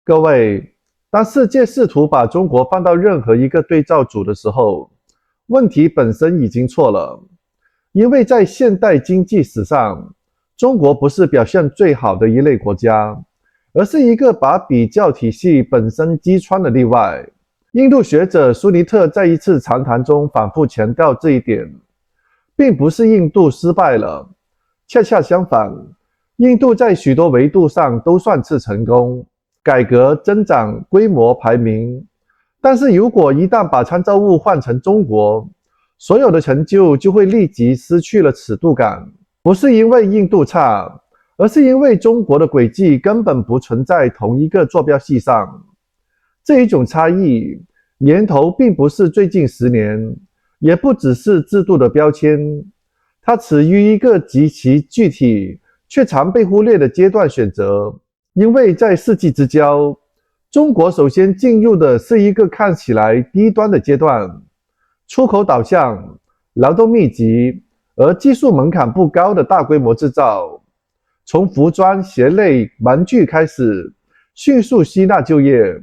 各位，当世界试图把中国放到任何一个对照组的时候，问题本身已经错了。因为在现代经济史上，中国不是表现最好的一类国家，而是一个把比较体系本身击穿的例外。印度学者苏尼特在一次长谈中反复强调这一点，并不是印度失败了，恰恰相反，印度在许多维度上都算是成功。改革、增长、规模、排名，但是如果一旦把参照物换成中国，所有的成就就会立即失去了尺度感。不是因为印度差，而是因为中国的轨迹根本不存在同一个坐标系上。这一种差异，源头并不是最近10年，也不只是制度的标签，它始于一个极其具体却常被忽略的阶段选择。因为在世纪之交，中国首先进入的是一个看起来低端的阶段，出口导向、劳动密集而技术门槛不高的大规模制造，从服装、鞋类、玩具开始，迅速吸纳就业，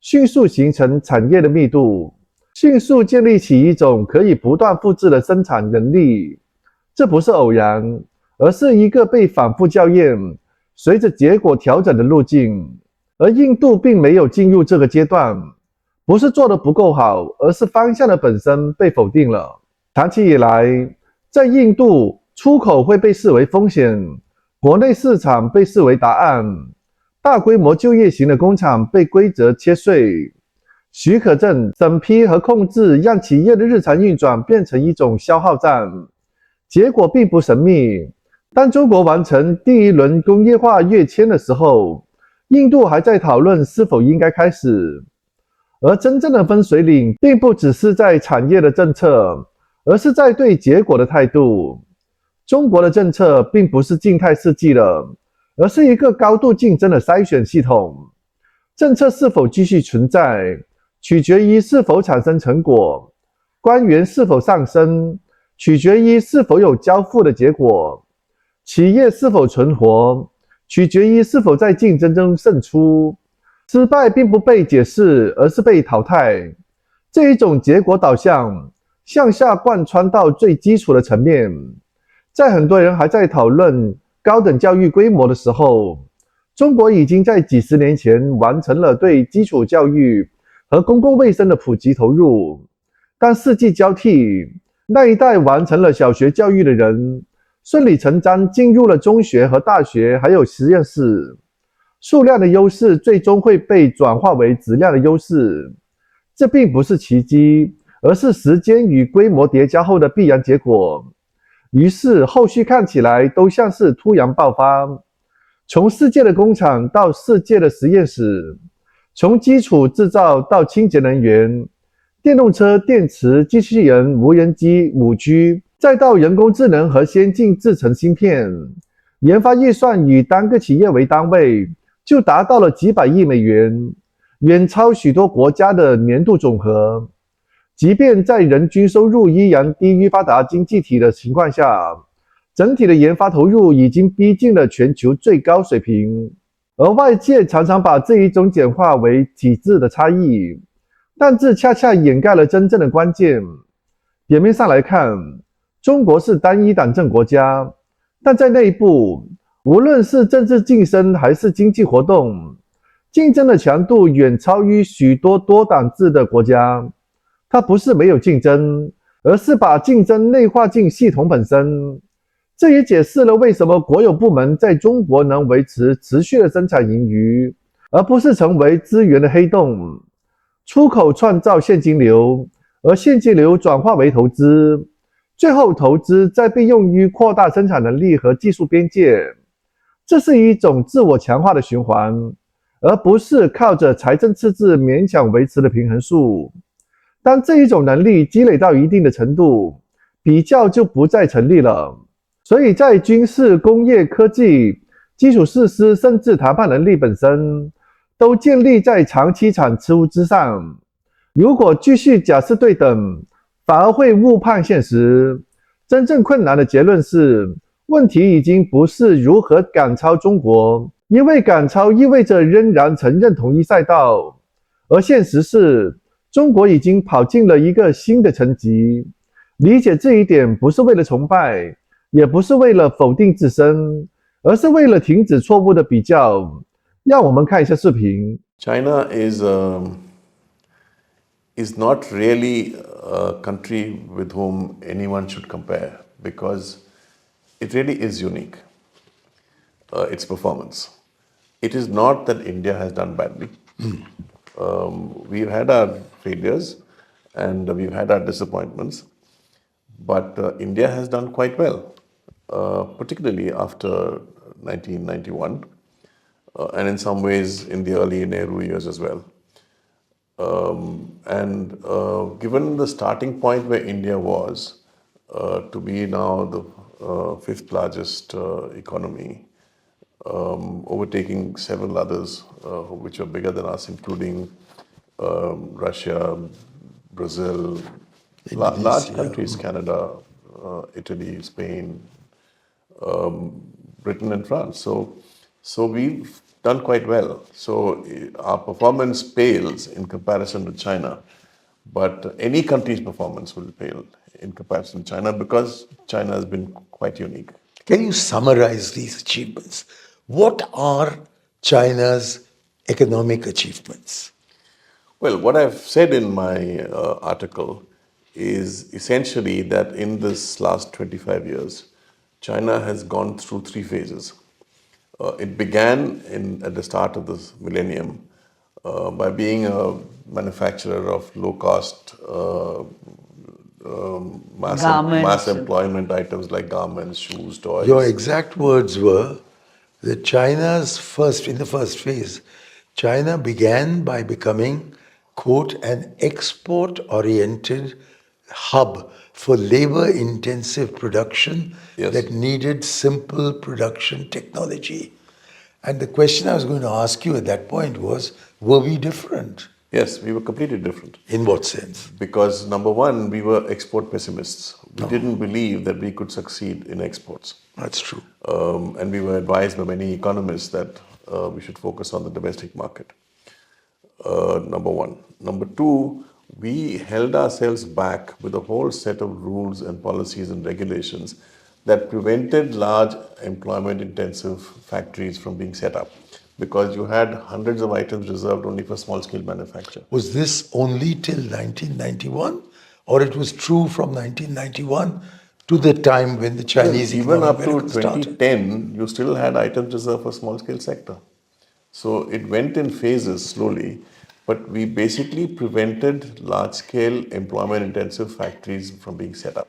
迅速形成产业的密度，迅速建立起一种可以不断复制的生产能力。这不是偶然，而是一个被反复校验，随着结果调整的路径。而印度并没有进入这个阶段，不是做得不够好，而是方向的本身被否定了。长期以来，在印度，出口会被视为风险，国内市场被视为答案，大规模就业型的工厂被规则切碎，许可证、审批和控制让企业的日常运转变成一种消耗战。结果并不神秘，当中国完成第一轮工业化跃迁的时候，印度还在讨论是否应该开始。而真正的分水岭并不只是在产业的政策，而是在对结果的态度。中国的政策并不是静态试剂了，而是一个高度竞争的筛选系统。政策是否继续存在，取决于是否产生成果；官员是否上升，取决于是否有交付的结果；企业是否存活，取决于是否在竞争中胜出。失败并不被解释，而是被淘汰。这一种结果导向向下贯穿到最基础的层面。在很多人还在讨论高等教育规模的时候，中国已经在几十年前完成了对基础教育和公共卫生的普及投入。当世纪交替，那一代完成了小学教育的人，顺理成章进入了中学和大学，还有实验室。数量的优势最终会被转化为质量的优势，这并不是奇迹，而是时间与规模叠加后的必然结果。于是后续看起来都像是突然爆发，从世界的工厂到世界的实验室，从基础制造到清洁能源，电动车、电池、机器人、无人机、5G， 再到人工智能和先进制程芯片，研发预算以单个企业为单位就达到了几百亿美元，远超许多国家的年度总和。即便在人均收入依然低于发达经济体的情况下，整体的研发投入已经逼近了全球最高水平。而外界常常把这一种简化为体制的差异，但这恰恰掩盖了真正的关键。表面上来看，中国是单一党政国家，但在内部，无论是政治晋升还是经济活动，竞争的强度远超于许多多党制的国家。它不是没有竞争，而是把竞争内化进系统本身。这也解释了为什么国有部门在中国能维持持续的生产盈余，而不是成为资源的黑洞。出口创造现金流，而现金流转化为投资，最后投资再被用于扩大生产能力和技术边界。这是一种自我强化的循环，而不是靠着财政赤字勉强维持的平衡数。当这一种能力积累到一定的程度，比较就不再成立了。所以在军事、工业、科技、基础设施甚至谈判能力本身，都建立在长期产出之上。如果继续假设对等，反而会误判现实。真正困难的结论是，问题已经不是如何赶超中国，因为赶超意味着仍然承认同一赛道，而现实是中国已经跑进了一个新的层级。理解这一点不是为了崇拜，也不是为了否定自身，而是为了停止错误的比较。让我们看一下视频。China is not really a country with whom anyone should compare because it really is unique, its performance. It is not that India has done badly. We've had our failures and we've had our disappointments, but India has done quite well, particularly after 1991 and in some ways in the early Nehru years as well. Given the starting point where India was, to be now the fifth largest economy, overtaking several others which are bigger than us, including Russia, Brazil, large countries, Canada, Italy, Spain, Britain and France. So we've done quite well. So our performance pales in comparison to China, but any country's performance will pale in comparison to China because China has been quite unique. Can you summarize these achievements? What are China's economic achievements? Well, what I've said in my article is essentially that in this last 25 years, China has gone through three phases. It began at the start of this millennium by being a manufacturer of low-cost mass employment items like garments, shoes, toys. Your exact words were that in the first phase, China began by becoming, quote, an export-oriented hub for labor-intensive production that needed simple production technology. And the question I was going to ask you at that point was, were we different? Yes, we were completely different. In what sense? Because number one, we were export pessimists. We didn't believe that we could succeed in exports. That's true. And we were advised by many economists that we should focus on the domestic market. Number one. Number two, we held ourselves back with a whole set of rules and policies and regulations that prevented large employment-intensive factories from being set up because you had hundreds of items reserved only for small-scale manufacture. Was this only till 1991? Or it was true from 1991 to the time when the Chinese even up to economic 2010, you still had items reserved for small-scale sector. So it went in phases slowly, but we basically prevented large-scale employment-intensive factories from being set up,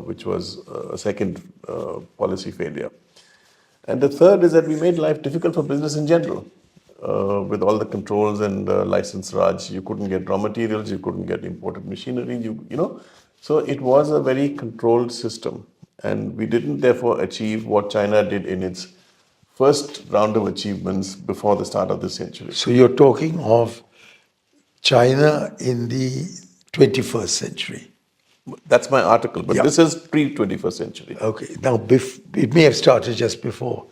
which was a second policy failure. And the third is that we made life difficult for business in general. With all the controls and license raj, you couldn't get raw materials, you couldn't get imported machinery, you know. So it was a very controlled system. And we didn't therefore achieve what China did in its first round of achievements before the start of this century. So you're talking of China in the 21st century. That's my article, but this is pre-21st century. Okay, now it may have started just before.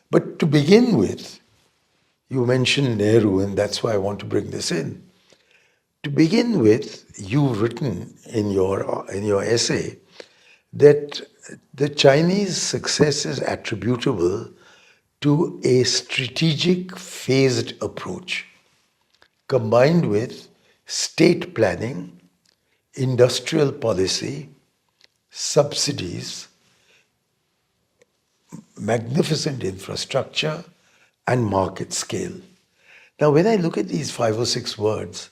But to begin with, you mentioned Nehru, and that's why I want to bring this in. To begin with, you've written in your essay that the Chinese success is attributable to a strategic phased approach combined with state planning, industrial policy, subsidies, magnificent infrastructure, and market scale. Now, when I look at these 5 or 6 words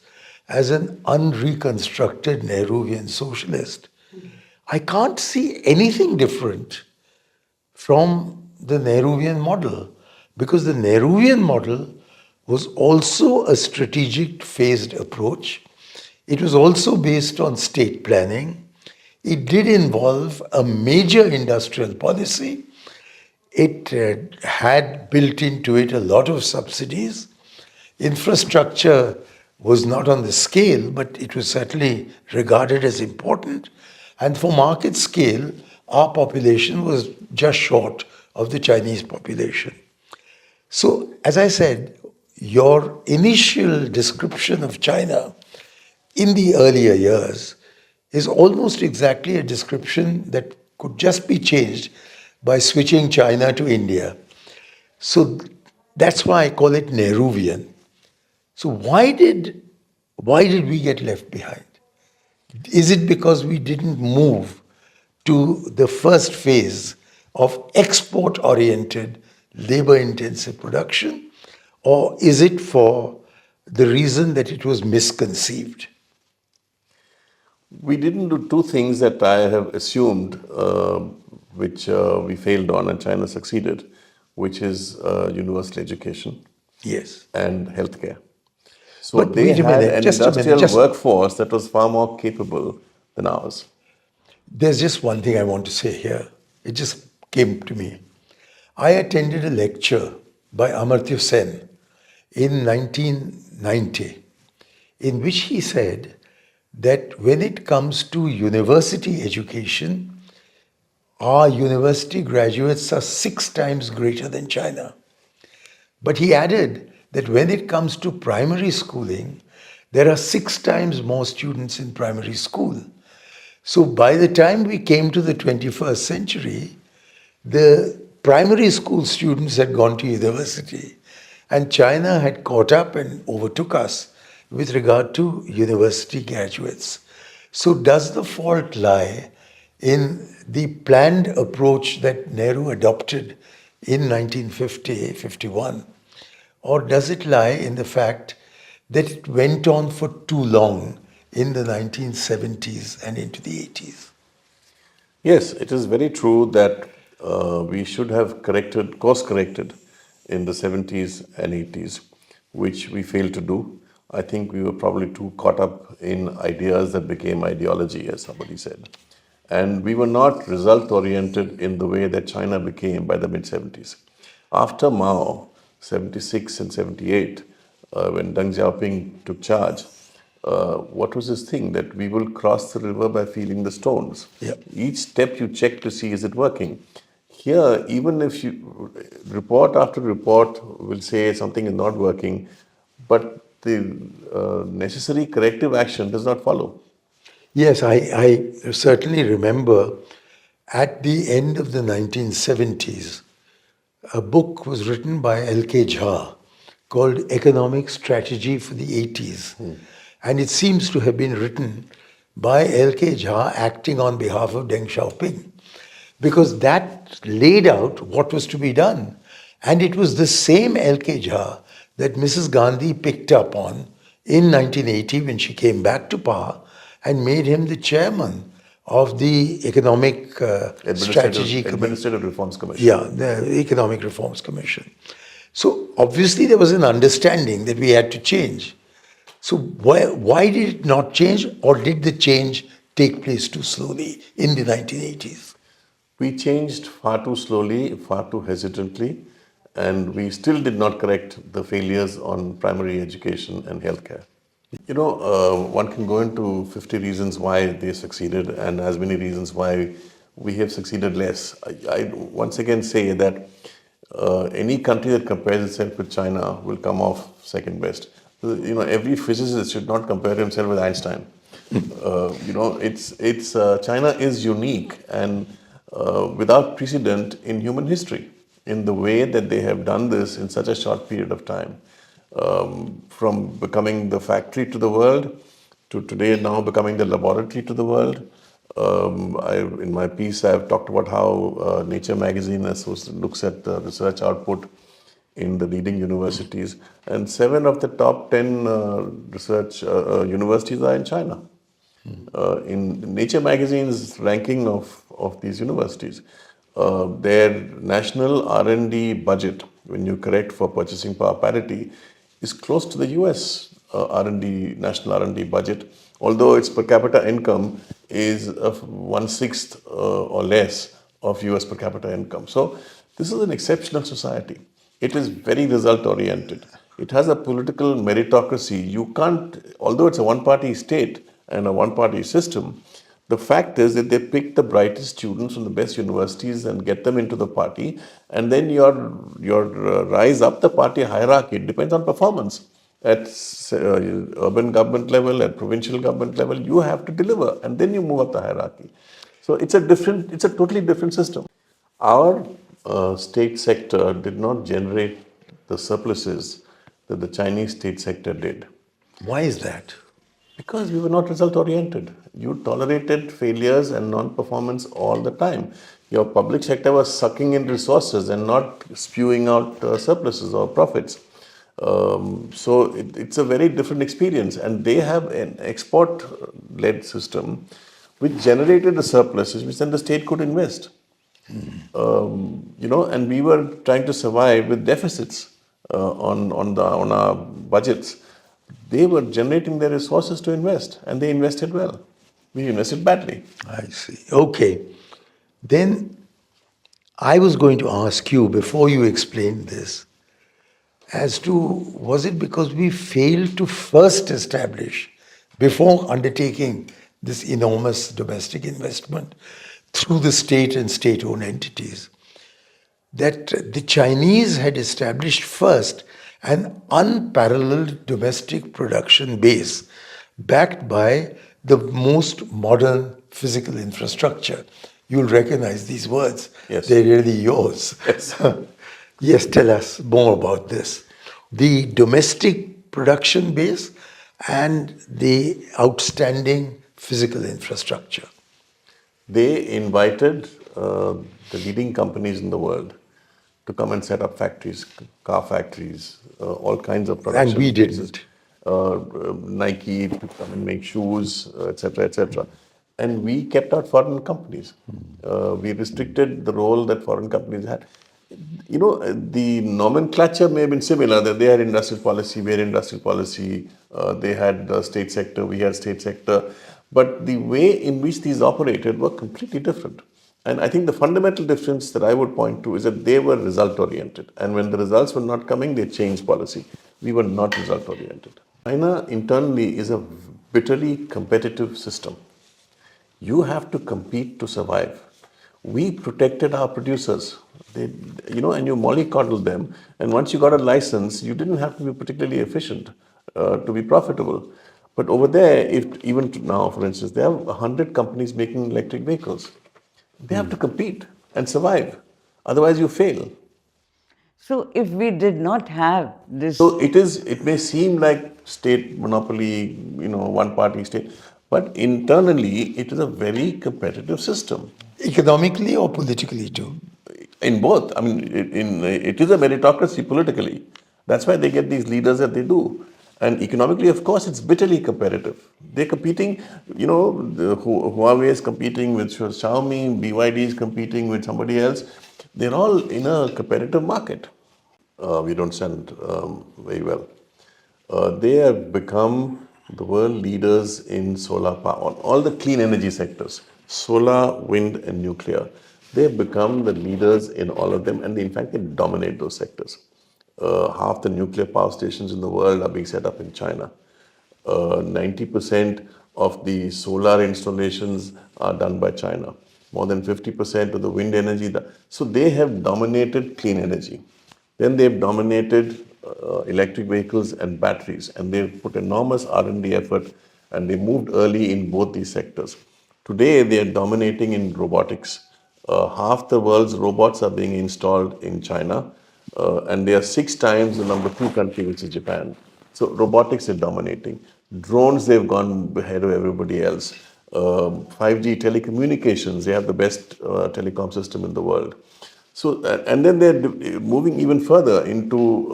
as an unreconstructed Nehruvian socialist, I can't see anything different from the Nehruvian model, because the Nehruvian model was also a strategic phased approach. It was also based on state planning. It did involve a major industrial policy. It had built into it a lot of subsidies. Infrastructure was not on the scale, but it was certainly regarded as important. And for market scale, our population was just short of the Chinese population. So, as I said, your initial description of China in the earlier years is almost exactly a description that could just be changed by switching China to India. So that's why I call it Nehruvian. So why did we get left behind? Is it because we didn't move to the first phase of export-oriented, labor-intensive production? Or is it for the reason that it was misconceived? We didn't do two things that I have assumed, which we failed on and China succeeded, which is universal education Yes. and healthcare. So But they wait a had minute, an just a minute, industrial workforce that was far more capable than ours. There's just one thing I want to say here. It just came to me. I attended a lecture by Amartya Sen in 1990, in which he said that when it comes to university education, our university graduates are 6 times greater than China. But he added that when it comes to primary schooling, there are 6 times more students in primary school. So by the time we came to the 21st century, the primary school students had gone to university, and China had caught up and overtook us with regard to university graduates. So does the fault lie in the planned approach that Nehru adopted in 1950-51, or does it lie in the fact that it went on for too long in the 1970s and into the 80s? Yes, it is very true that we should have course corrected in the 70s and 80s, which we failed to do. I think we were probably too caught up in ideas that became ideology, as somebody said. And we were not result oriented in the way that China became by the mid 70s. After Mao, 76 and 78, when Deng Xiaoping took charge, what was his thing? That we will cross the river by feeling the stones. Yep. Each step you check to see, is it working? Here, even if you report after report will say something is not working, but the necessary corrective action does not follow. Yes, I certainly remember at the end of the 1970s, a book was written by L.K. Jha called Economic Strategy for the 80s. And it seems to have been written by L.K. Jha acting on behalf of Deng Xiaoping, because that laid out what was to be done. And it was the same L.K. Jha that Mrs. Gandhi picked up on in 1980 when she came back to power and made him the chairman of the Economic Strategy Committee. Administrative Reforms Commission. Yeah, the Economic Reforms Commission. So obviously there was an understanding that we had to change. So why did it not change, or did the change take place too slowly in the 1980s? We changed far too slowly, far too hesitantly, and we still did not correct the failures on primary education and healthcare. You know, one can go into 50 reasons why they succeeded and as many reasons why we have succeeded less. I once again say that any country that compares itself with China will come off second best. You know, every physicist should not compare himself with Einstein. You know, China is unique and without precedent in human history in the way that they have done this in such a short period of time. From becoming the factory to the world to today now becoming the laboratory to the world. In my piece, I have talked about how Nature magazine looks at the research output in the leading universities, and 7 of the top 10 research universities are in China. In Nature magazine's ranking of these universities, their national R&D budget, when you correct for purchasing power parity, is close to the US national R&D budget, although its per capita income is of 1/6 or less of US per capita income. So this is an exceptional society. It is very result oriented. It has a political meritocracy. You can't, although it's a one-party state and a one-party system, The fact is that they pick the brightest students from the best universities and get them into the party, and then your rise up the party hierarchy depends on performance. At urban government level, at provincial government level, you have to deliver, and then you move up the hierarchy. So it's a totally different system. Our state sector did not generate the surpluses that the Chinese state sector did. Why is that? Because we were not result oriented. You tolerated failures and non-performance all the time. Your public sector was sucking in resources and not spewing out surpluses or profits. So it's a very different experience, and they have an export-led system which generated the surpluses which then the state could invest. And we were trying to survive with deficits on our budgets. They were generating their resources to invest, and they invested well. We invested badly. I see. Okay. Then I was going to ask you, before you explain this, as to, was it because we failed to first establish, before undertaking this enormous domestic investment through the state and state-owned entities, that the Chinese had established first an unparalleled domestic production base backed by the most modern physical infrastructure? You'll recognize these words. Yes. They're really yours. Yes. Yes, tell us more about this. The domestic production base and the outstanding physical infrastructure. They invited the leading companies in the world to come and set up factories, car factories, all kinds of production. And we places. didn't. Nike to come and make shoes, etc., etc. And we kept out foreign companies. We restricted the role that foreign companies had. The nomenclature may have been similar, that they had industrial policy, we had industrial policy, they had the state sector, we had state sector. But the way in which these operated were completely different. And I think the fundamental difference that I would point to is that they were result-oriented. And when the results were not coming, they changed policy. We were not result-oriented. China internally is a bitterly competitive system. You have to compete to survive. We protected our producers, and you mollycoddled them. And once you got a license, you didn't have to be particularly efficient to be profitable. But over there, even now, for instance, they have 100 companies making electric vehicles. They have to compete and survive. Otherwise, you fail. So if we did not have this... So it may seem like state monopoly, one party state, but internally, it is a very competitive system. Economically or politically too? In both. I mean, it is a meritocracy politically. That's why they get these leaders that they do. And economically, of course, it's bitterly competitive. They're competing, Huawei is competing with Xiaomi, BYD is competing with somebody else. They're all in a competitive market. We don't stand very well. They have become the world leaders in solar power, all the clean energy sectors, solar, wind, and nuclear. They've become the leaders in all of them, and in fact, they dominate those sectors. Half the nuclear power stations in the world are being set up in China. 90% of the solar installations are done by China. More than 50% of the wind energy. So they have dominated clean energy. Then they've dominated electric vehicles and batteries, and they've put enormous R&D effort, and they moved early in both these sectors. Today, they are dominating in robotics. Half the world's robots are being installed in China, and they are 6 times the number 2 country, which is Japan. So robotics is dominating. Drones, they've gone ahead of everybody else. 5G telecommunications, they have the best telecom system in the world. So, and then they're moving even further into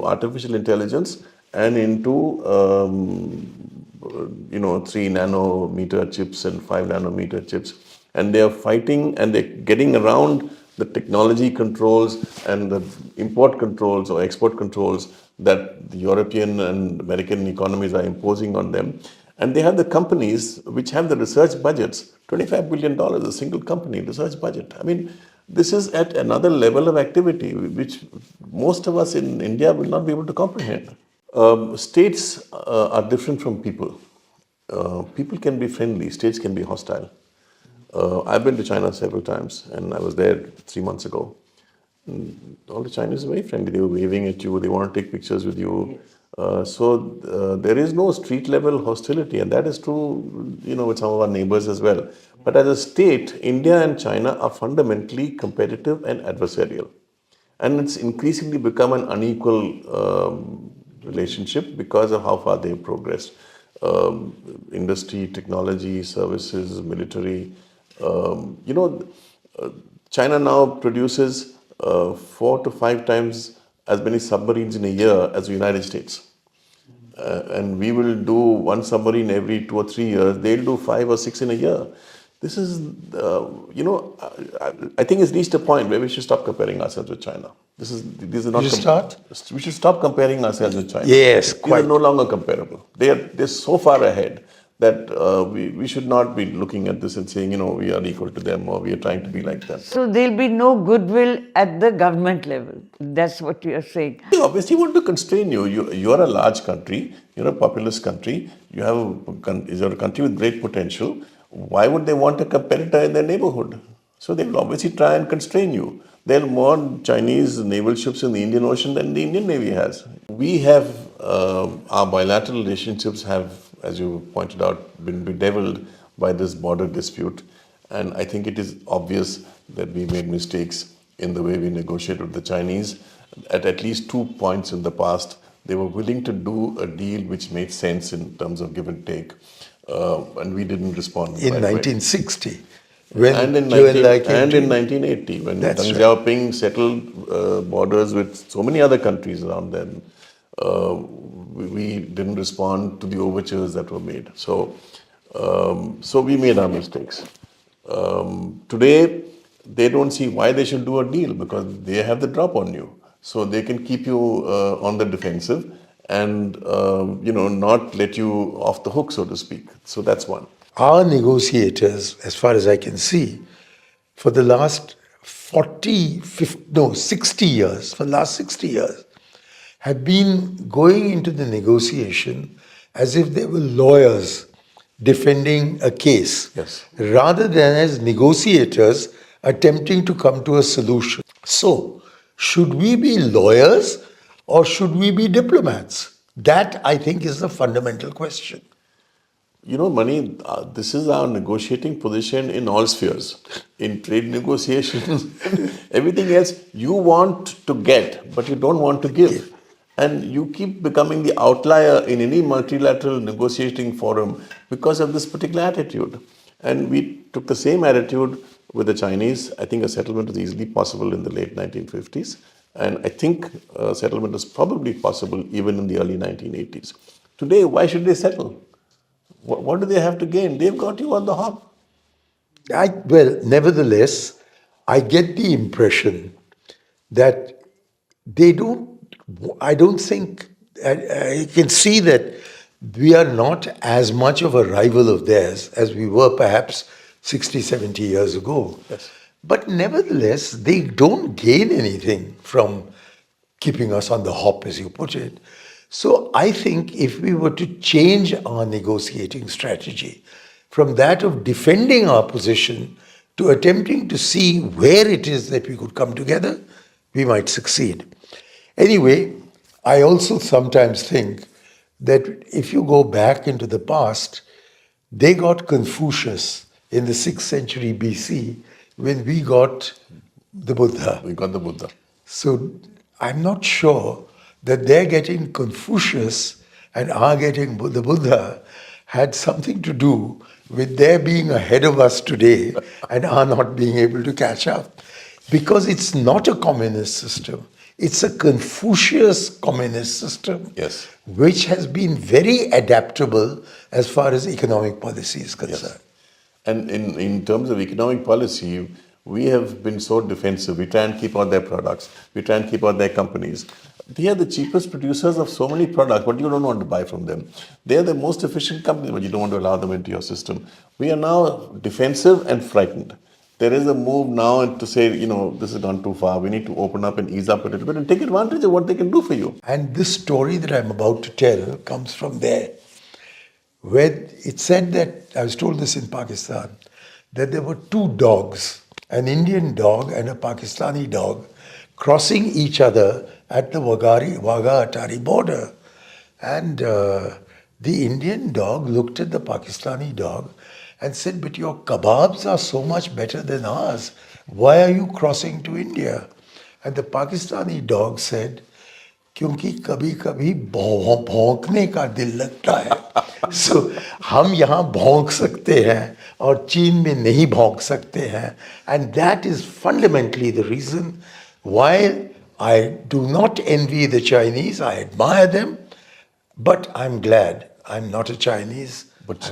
artificial intelligence and into 3 nanometer chips and 5 nanometer chips, and they are fighting and they're getting around the technology controls and the import controls or export controls that the European and American economies are imposing on them. And they have the companies which have the research budgets, $25 billion, a single company, research budget. I mean, this is at another level of activity which most of us in India will not be able to comprehend. States are different from people. people can be friendly, states can be hostile. I've been to China several times, and I was there 3 months ago. And all the Chinese are very friendly. They were waving at you. They want to take pictures with you. There is no street level hostility, and that is true, with some of our neighbors as well. But as a state, India and China are fundamentally competitive and adversarial, and it's increasingly become an unequal relationship because of how far they've progressed. Industry, technology, services, military. China now produces 4 to 5 times as many submarines in a year as the United States. And we will do one submarine every 2 or 3 years. They'll do 5 or 6 in a year. This is, I think it's reached a point where we should stop comparing ourselves with China. These are not. We should stop comparing ourselves with China. Yes, These are no longer comparable. They're so far ahead that we should not be looking at this and saying, we are equal to them or we are trying to be like them. So there'll be no goodwill at the government level. That's what you are saying. They obviously want to constrain you. You are a large country. You're a populous country. You're a country with great potential. Why would they want a competitor in their neighborhood? So they will obviously try and constrain you. There are more Chinese naval ships in the Indian Ocean than the Indian Navy has. We have, our bilateral relationships have, as you pointed out, been bedeviled by this border dispute. And I think it is obvious that we made mistakes in the way we negotiated with the Chinese. At least 2 points in the past, they were willing to do a deal which made sense in terms of give and take. And we didn't respond. In 1960. When and in 1980, when Deng Xiaoping settled borders with so many other countries around them, we didn't respond to the overtures that were made. So we made our mistakes. Today, they don't see why they should do a deal because they have the drop on you. So they can keep you on the defensive and not let you off the hook, so to speak. So that's one. Our negotiators, as far as I can see, for the last 60 years, have been going into the negotiation as if they were lawyers defending a case, rather than as negotiators attempting to come to a solution. So, should we be lawyers or should we be diplomats? That, I think, is the fundamental question. Mani, this is our negotiating position in all spheres. In trade negotiations, everything else, you want to get, but you don't want to give. And you keep becoming the outlier in any multilateral negotiating forum because of this particular attitude. And we took the same attitude with the Chinese. I think a settlement was easily possible in the late 1950s. And I think a settlement was probably possible even in the early 1980s. Today, why should they settle? What do they have to gain? They've got you on the hop. Nevertheless, I get the impression that I can see that we are not as much of a rival of theirs as we were perhaps 60, 70 years ago. Yes. But nevertheless, they don't gain anything from keeping us on the hop, as you put it. So I think if we were to change our negotiating strategy from that of defending our position to attempting to see where it is that we could come together, we might succeed. Anyway, I also sometimes think that if you go back into the past, they got Confucius in the 6th century BC when we got the Buddha. We got the Buddha. So I'm not sure that their getting Confucius and our getting the Buddha had something to do with their being ahead of us today and our not being able to catch up. Because it's not a communist system. It's a Confucius communist system, yes, which has been very adaptable as far as economic policy is concerned. Yes. And in terms of economic policy, we have been so defensive. We try and keep out their products. We try and keep out their companies. They are the cheapest producers of so many products, but you don't want to buy from them. They are the most efficient company, but you don't want to allow them into your system. We are now defensive and frightened. There is a move now to say, this has gone too far. We need to open up and ease up a little bit and take advantage of what they can do for you. And this story that I'm about to tell comes from there. where it said that, I was told this in Pakistan, that there were two dogs, an Indian dog and a Pakistani dog, crossing each other at the Wagah-Atari border. And the Indian dog looked at the Pakistani dog and said, but your kebabs are so much better than ours. Why are you crossing to India? And the Pakistani dog said, क्योंकि कभी कभी भौंकने का दिल लगता है सो हम यहाँ भौंक सकते हैं और चीन में नहीं भौंक सकते हैं and that is fundamentally the reason why I do not envy the Chinese I admire them but I am glad I am not a Chinese But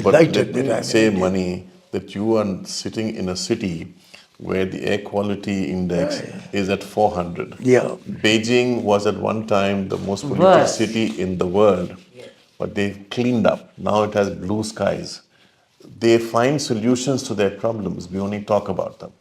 let me say, Mani, that you are sitting in a city where the air quality index is at 400. Yeah. Beijing was at one time the most polluted city in the world, but they've cleaned up. Now it has blue skies. They find solutions to their problems. We only talk about them.